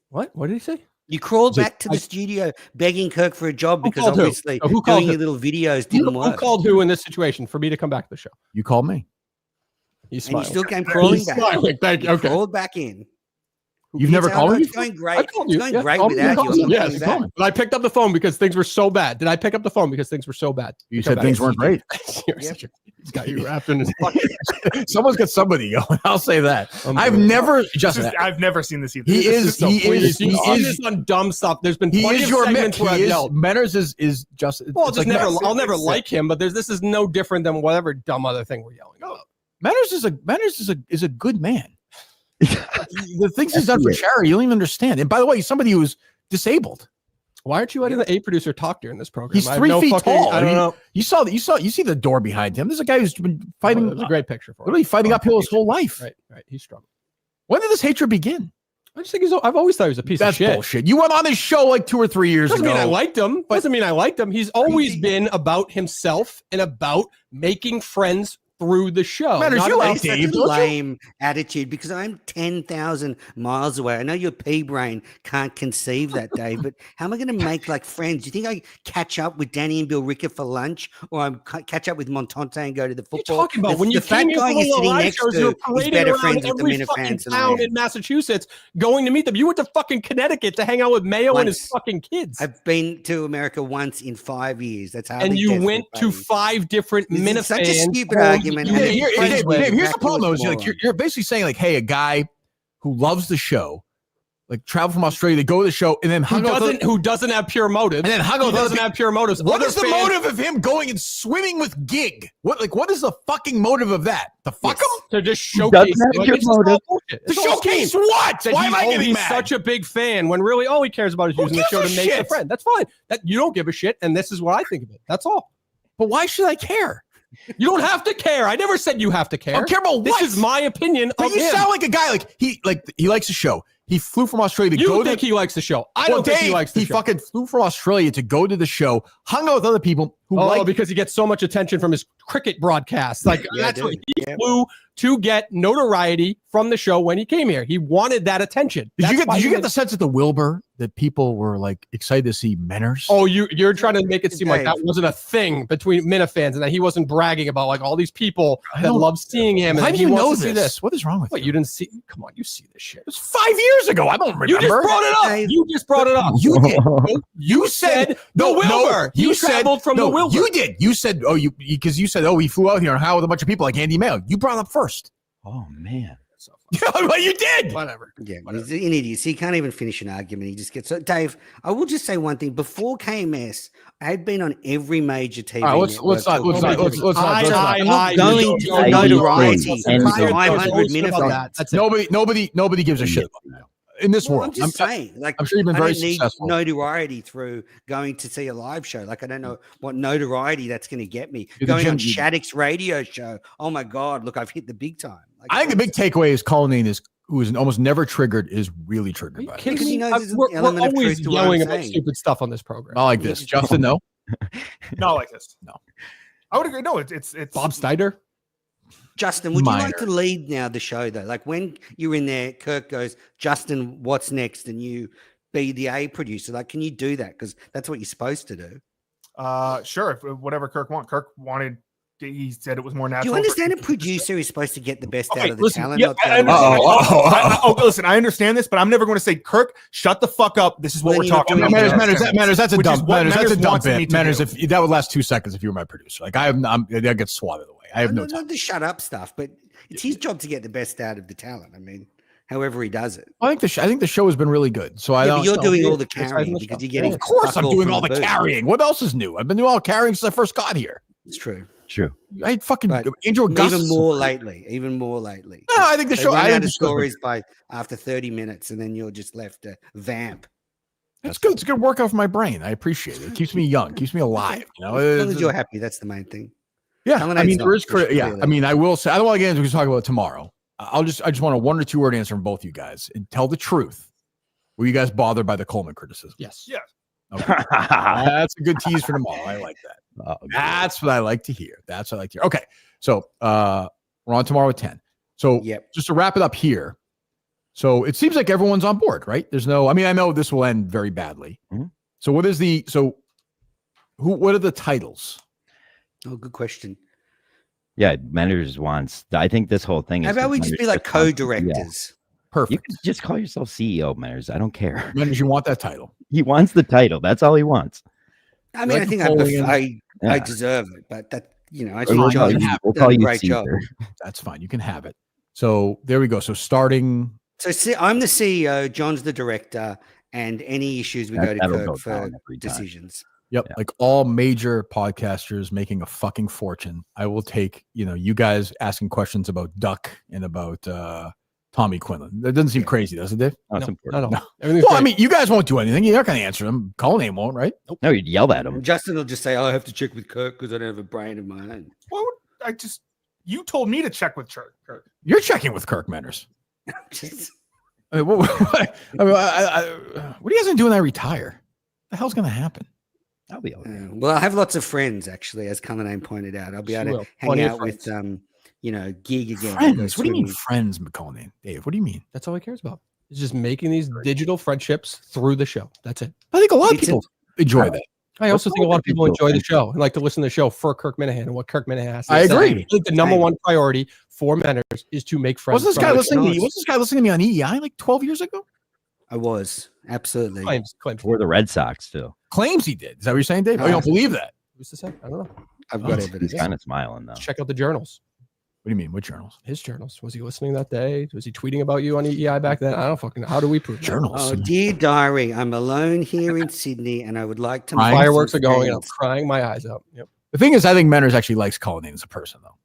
What? What did he say? You crawled So back to the studio begging Kirk for a job Who because called who? obviously Who called doing who? your little videos Who, didn't who work. called who in this situation for me to come back to the show? You called me. He's And you smiling. still came crawling He's back. smiling. Thank you. You Okay. crawled back in. You've never It's called me It's before? going I great. called It's you. going Yeah, great call me. without you. I'm not Yes, telling you you called that. me. But I picked up the phone because things were so bad. Did I pick up the phone because things were so bad? You Come said back. things weren't great. You're Yep. such a- He's got you wrapped in his fucking. Someone's got somebody going. I'll say that. I've Unbelievable. never This just. is- I've never seen this either. He This is- so he please. is- You've he seen is- this on dumb stuff. There's been He plenty is of your Mick. segments where I've He is yelled. Manners is just. Well, it's just like never. Manners. I'll never like him, but this is no different than whatever dumb other thing we're yelling about. Manners is a good man. The things he's done for charity, you don't even understand. And by the way, he's somebody who's disabled. Why aren't you letting the A producer talk during this program? He's I have 3 feet fucking- tall. I don't know. You see the door behind him. There's a guy who's been It fighting, was a great picture for him. literally fighting uphill his whole life. Right. He's struggled. When did this hatred begin? I just think I've always thought he was a piece That's of shit. bullshit. You went on this show like 2 or 3 years Doesn't ago. mean I liked him. Doesn't mean I liked him. He's always been about himself and about making friends through the show. Manners, Not you about- like It's such Dave, a don't you? lame attitude because I'm 10,000 miles away. I know your pea brain can't conceive that, Dave, but how am I going to make like friends? Do you think I catch up with Danny and Bill Ricker for lunch or I catch up with Montante and go to the What are you football? talking about? The- When you the fat came here guy for you're the sitting live next shows, you to were is parading better around friends with the every fucking Minifans than I town am. in Massachusetts going to meet them. You went to fucking Connecticut to hang out with Mayo and his Once. fucking kids. I've been to America once in 5 years. That's how. And you went to 5 different This is Minifans. such a stupid homes argument. that you And Dave, made it- friends Dave, with. here's the Back problem, to though. a Is like moron. you're basically saying, like, hey, a guy who loves the show, like travel from Australia to go to the show, and then Who doesn't have pure motives? and then hung out He with other doesn't people. have pure motives. What Other is the fans- motive of him going and swimming with Gig? What is the fucking motive of that? To fuck him? to just doesn't showcase? have Like, pure it's just all motive. bullshit. To It's all showcase scheme. what? That Why am I getting he's mad? such a big fan when really all he cares about is Who using the gives show a to make a shit? friend. That's fine. That you don't give a shit, and this is what I think of it. That's all. But why should I care? You don't have to care. I never said you have to care. I don't care about This what. is my opinion But of you him. sound like a guy he likes the show. He flew from Australia to You go think to. he likes the show? I Well, don't think he Dave, likes the he show. fucking flew from Australia to go to the show, hung out with other people who like. because he gets so much attention from his cricket broadcasts. Like Yeah, that's what dude. he Yeah. flew to get notoriety from the show when he came here. He wanted that attention. Did you That's why get he the sense at the Wilbur that people were like excited to see Menners? Oh, you're trying to make it seem like Dave. that wasn't a thing between Minifans and that he wasn't bragging about like all these people I that don't- love seeing him. Why and do he you wants know to see this? What is wrong with What, you? you didn't see? Come on, you see this shit. It was 5 years ago. I don't remember. You just brought it up. Dave. You just brought it up. You did. You said the Wilbur. You He said traveled from the Wilbur. You did. You said because you said he flew out here and hung out with a bunch of people like Andy Mayo. You brought it up first. Oh man. Well, you did. Whatever. Yeah, he's an idiot. So he can't even finish an argument. He just gets so. Dave, I will just say one thing. Before KMS, I had been on every major TV. All right, let's not. network Let's not. Let's not. I'm not going to I notoriety agree. for And 500 Minifans. That's it. Nobody gives a shit about that. In this Well, world. I'm just saying, like, I'm sure you've been I very don't need successful. notoriety through going to see a live show. Like, I don't know what notoriety that's going to get me. You're the Going on Jim- Shattuck's radio show. Oh my God! Look, I've hit the big time. Like, I think the big takeaway is Colleen who is almost never triggered, is really triggered by it. Because he knows there's an We're element of always truth to what I'm yelling about saying. stupid stuff on this program. Not like this. Justin, no. Not like this. No. I would agree. No, it's Bob Steiner. Justin, would you like Minor. to lead now the show though? Like when you're in there, Kirk goes, Justin, what's next? And you be the A producer. Like, can you do that? Because that's what you're supposed to do. Sure. If whatever Kirk wanted. Kirk wanted. He said it was more Do natural. you for- understand a producer is supposed to get the best out Okay, of the listen. talent? Yeah, not the I other way understand. around? Listen, I understand this, but I'm never going to say, Kirk, shut the fuck up. This is what Well, we're then you're talking doing about. Manners, that's a Which is dump. what Manners, that's a Manners dump wants me bit. to Manners, do. if that would last 2 seconds if you were my producer. Like I get swatted away. I have no time. Not the shut up stuff, but it's his job to get the best out of the talent. I mean, however he does it. I think the show has been really good. So I Yeah, don't. but you're doing all the It's carrying the because show. you're getting. Of course, fuck I'm all doing from all the booth. carrying. What else is new? I've been doing all the carrying since I first got here. It's true. True. I had fucking But Andrew Augustus. Even more lately. Even more lately. No, I think the They show. run I out think of the show- stories by after 30 minutes, and then you're just left to vamp. It's good. It's a good workout for my brain. I appreciate it. It keeps me young. Keeps me alive. You know. As long as you're happy, that's the main thing. Yeah, Helen I mean, Aid's there not, is credit. Yeah, clearly. I mean, I will say I don't want to get into. We can talk about it tomorrow. I just want a 1 or 2 word answer from both you guys and tell the truth. Were you guys bothered by the Coleman criticism? Yes. Yeah. Okay. That's a good tease for tomorrow. I like that. Oh, That's what I like to hear. That's what I like to hear. Okay. So we're on tomorrow at 10. So just to wrap it up here. So it seems like everyone's on board, right? There's no, I mean, I know this will end very badly. Mhm. So what are the titles? Oh, good question. Yeah, Menders wants. I think this whole thing is. How about we just be like co-directors? Yeah. Perfect. You can just call yourself CEO, Menders. I don't care. Menders, you want that title? He wants the title. That's all he wants. I mean, I think I deserve it, but that, I think John we'll call you great job. Caesar. That's fine. You can have it. So there we go. So starting. So I'm the CEO, John's the director, and any issues we go to That'll Kirk go for down every time. decisions. Yep. Yeah. Like all major podcasters making a fucking fortune. I will take, you guys asking questions about Duck and about Tommy Quinlan. That doesn't seem crazy, does it, Dave? No, it's important. Not at all. Well, I mean, you guys won't do anything. You're not going to answer them. Colin won't, right? No, you'd yell at him. Justin will just say, I have to check with Kirk because I don't have a brain of my own. What would you told me to check with Kirk. You're checking with Kirk Menders. Just- I mean, what are you guys gonna do when I retire? What the hell's gonna happen? I'll be okay. well, I have lots of friends, actually, as Cullinane pointed out. I'll be able to hang out with, gig again. Friends? What do you mean friends, McCullinane? Dave, what do you mean? That's all he cares about. He's just making these digital friendships through the show. That's it. I think a lot of people enjoy that. I also think a lot of people enjoy the show and like to listen to the show for Kirk Minahan and what Kirk Minahan has to I say. agree. I think the number one priority for Menders is to make friends. Wasn't this guy listening to me on EEI like 12 years ago? I was, absolutely. Claims. For the Red Sox, too. Claims he did. Is that what you're saying, Dave? Oh, you don't believe that? Who's to say? I don't know. I've got evidence. He's kind of smiling, though. Check out the journals. What do you mean? What journals? His journals. Was he listening that day? Was he tweeting about you on EEI back then? I don't fucking know. How do we prove that? Journals. Oh, dear diary, I'm alone here in Sydney and I would like to. Fireworks are going and I'm crying my eyes out. Yep. The thing is, I think Menders actually likes Cullinane as a person, though.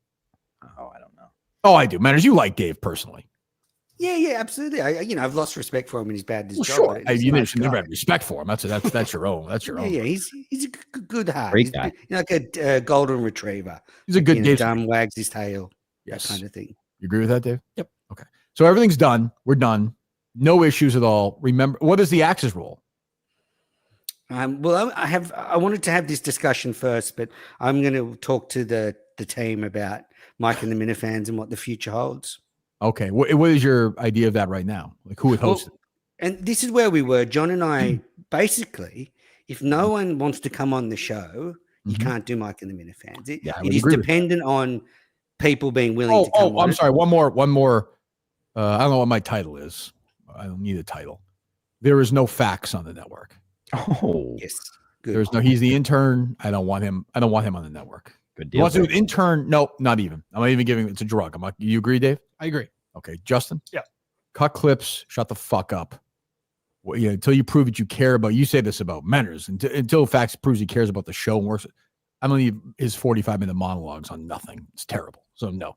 Oh, I don't know. Oh, I do. Menders, you like Dave personally. Yeah, absolutely. I've lost respect for him and he's bad at his Well, job. sure. but he's You a nice should never guy. have respect for him. That's your own. That's your own. Yeah, he's a good heart. Great He's guy. like a golden retriever. He's a good Dave. Dumb wags his tail. Yes. That kind of thing. You agree with that, Dave? Yep. Okay. So everything's done. We're done. No issues at all. Remember, what is the Axis rule? Well, I wanted to have this discussion first, but I'm going to talk to the team about Mike and the Minifans and what the future holds. Okay. What is your idea of that right now? Like who would host it? And this is where we were, John and I. Basically, if no one wants to come on the show, you can't do Mike and the Minifans. It is dependent on people being willing to come. I'm sorry. One more. I don't know what my title is. I don't need a title. There is no facts on the network. Oh, Yes. Good. There's no. He's the intern. I don't want him on the network. good He deal. wants to do an intern. No, not even. I'm not even giving. It's a drug. You agree, Dave? I agree. Okay, Justin. Yeah. Cut clips. Shut the fuck up. Well, until you prove that you care about. You say this about Menders. Until facts proves he cares about the show and works. I don't need his 45-minute monologues on nothing. It's terrible. So no.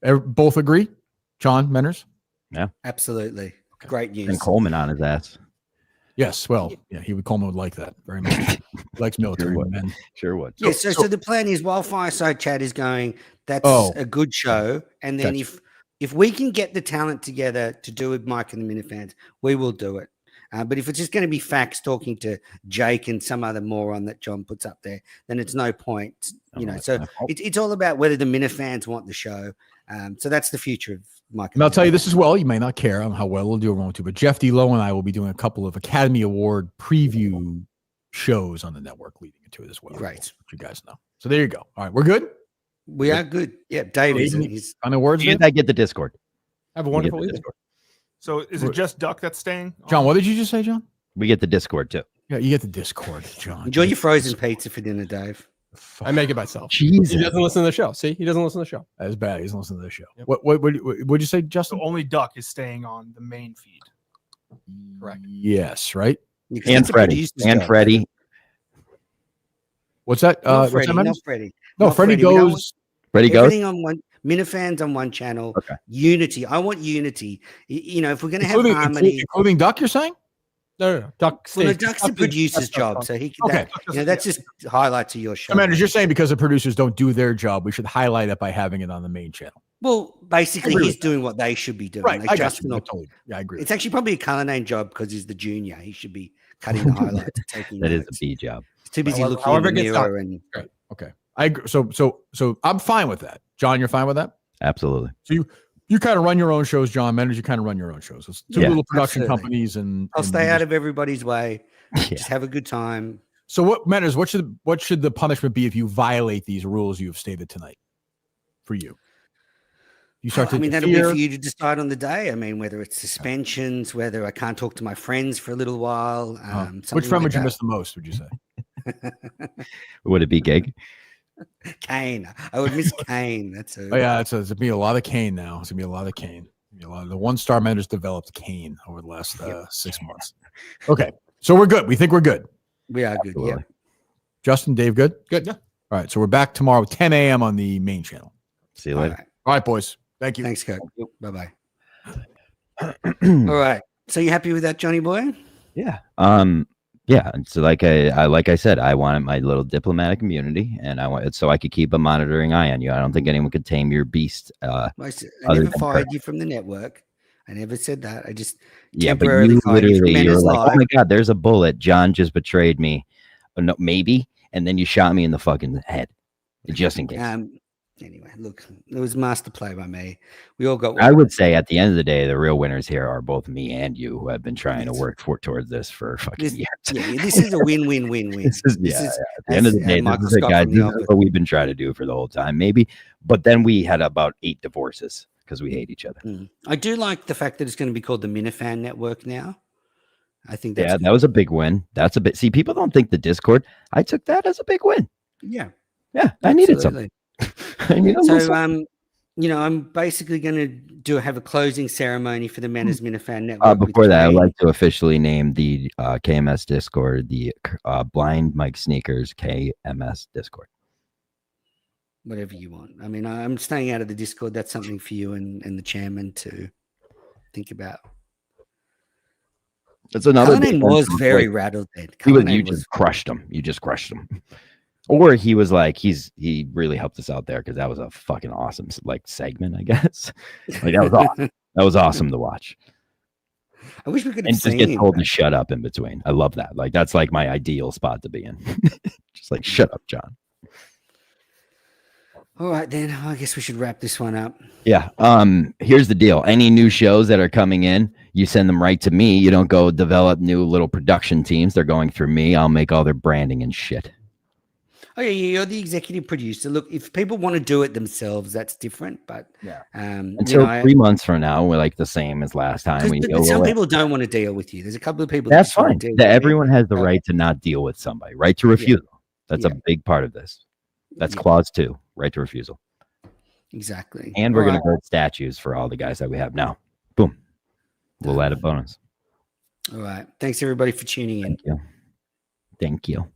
Both agree, John Menders? Absolutely. Okay. Great news. And Coleman on his ass. Yes. Well, yeah, Coleman would like that very much. He likes military Sure would. men. Sure would. Yeah, so the plan is while Fireside Chat is going, that's a good show. And then if we can get the talent together to do with Mike and the Minifans, we will do it. But if it's just going to be facts talking to Jake and some other moron that John puts up there, then it's no point. So it's all about whether the Minifans want the show. So that's the future of Mike. And I'll tell you this as well. You may not care on how well we'll do or won't do, but Jeff D. Lowe and I will be doing a couple of Academy Award preview shows on the network leading into it as well. Great. Let you guys know. So there you go. All right. We're good? We are good. Yeah, Dave is. He's On the words, You get the Discord. Have a wonderful We get the evening. Discord. So is it just Duck that's staying? John, what did you just say, John? We get the Discord too. Yeah, you get the Discord, John. enjoy your frozen pizza for dinner, Dave. I make it myself. Jesus. He doesn't listen to the show. See, he doesn't listen to the show. That is bad. He's listening to the show. Yep. What'd you say, Justin? So only Duck is staying on the main feed. Correct. Yes, right? Because And that's a Freddie. producer's And job. Freddie. What's that? Not what's Freddie. that, Not Menders? Freddie. No, Not Freddie Freddie. We don't goes. Freddie goes. Everything on one. Minifans on one channel. Okay. Unity. I want unity. If we're going to have Including, harmony. including Duck, you're saying? No. Duck Well, no, stays. Duck's the producer's job, so he can. Okay. That's just highlights of your show. Commanders, you're saying because the producers don't do their job, we should highlight it by having it on the main channel. Well, basically, agree he's with that. doing what they should be doing. Right. Like I got Justin you. will- Totally. Yeah, I agree. It's actually probably a Cullinane job because he's the junior. He should be cutting the highlights, and taking That is a notes. B job. He's too busy However- looking in however the it gets mirror and Great. Okay. I agree. So I'm fine with that. John, you're fine with that? Absolutely. So you kind of run your own shows, John Menders. You kind of run your own shows. It's two Yeah, little production absolutely. companies, and I'll and stay you out just- of everybody's way. Yeah. Just have a good time. So what Menders? What should the punishment be if you violate these rules you have stated tonight? For you, you start to I mean, that'll be interfere? for you to decide on the day. I mean, whether it's suspensions, whether I can't talk to my friends for a little while. Which something friend like would you that. miss the most? Would you say? Would it be Gig? Kane. I would miss Kane. That's a Oh yeah, it's gonna be a lot of Kane now. It's gonna be a lot of Kane. The 1-star Menders developed Kane over the last 6 months. Okay, so we're good. We think we're good. We are good. Yeah. Absolutely. Justin, Dave, good. Good. Yeah. All right, so we're back tomorrow, 10 a.m. on the main channel. See you All later. right. All right, boys. Thank you. Thanks, Kirk. Bye bye. All right. So you happy with that, Johnny boy? Yeah. Yeah. And so like I said, I wanted my little diplomatic immunity, and I wanted so I could keep a monitoring eye on you. I don't think anyone could tame your beast. I Other never than fired Kirk. you from the network. I never said that. I just Yeah, but temporarily you fired you from literally, you were Manners like, "Oh Live. my god, there's a bullet. John just betrayed me." Oh, no, maybe, and then you shot me in the fucking head, just in case. Anyway, look, it was master play by me. We all got. I would say at the end of the day, the real winners here are both me and you, who have been trying to Yes. work towards this for fucking This, years. yeah, this is a win-win-win-win. This is, This yeah, is, at the end of the as, day, Michael this is, Scott guys, from The this is Office. what we've been trying to do for the whole time, maybe. But then we had about 8 divorces because we hate each other. I do like the fact that it's going to be called the Minifan Network now. I think that's Yeah, that was a big win. That's a bit. See, people don't think the Discord. I took that as a big win. yeah. Yeah, I needed something. I needed a little So something. I'm basically going to have a closing ceremony for the Manners Minifan Network. with Before that, I'd Kane. like to officially name the KMS Discord the Blind Mike Sneakers KMS Discord. Whatever you want. I mean, I'm staying out of the Discord. That's something for you and the chairman to think about. That's another. Cullinane was very rattled then. You Cullinane just crushed him. You just crushed him. Or he was like, he really helped us out there because that was a fucking awesome segment, I guess. Like that was awesome. That was awesome to watch. I wish we could have And just seen get him. told to shut up in between. I love that. Like that's like my ideal spot to be in. Just like shut up, John. All right, then. I guess we should wrap this one up. Yeah. Here's the deal. Any new shows that are coming in, you send them right to me. You don't go develop new little production teams. They're going through me. I'll make all their branding and shit. Oh yeah, you're the executive producer. Look, if people want to do it themselves, that's different. But Yeah. you Until know, 3 months from now, we're like the same as last time. but some people don't want to deal with you. There's a couple of people That's just wanna fine. deal with That me. everyone has the Uh, right to not deal with somebody, right to refusal. That's Yeah. a big part of this. That's Yeah. clause 2, right to refusal. Exactly. And we're All going right. to build statues for all the guys that we have now. Boom. We'll add a bonus. All right. Thanks everybody for tuning in. Thank you. Thank you.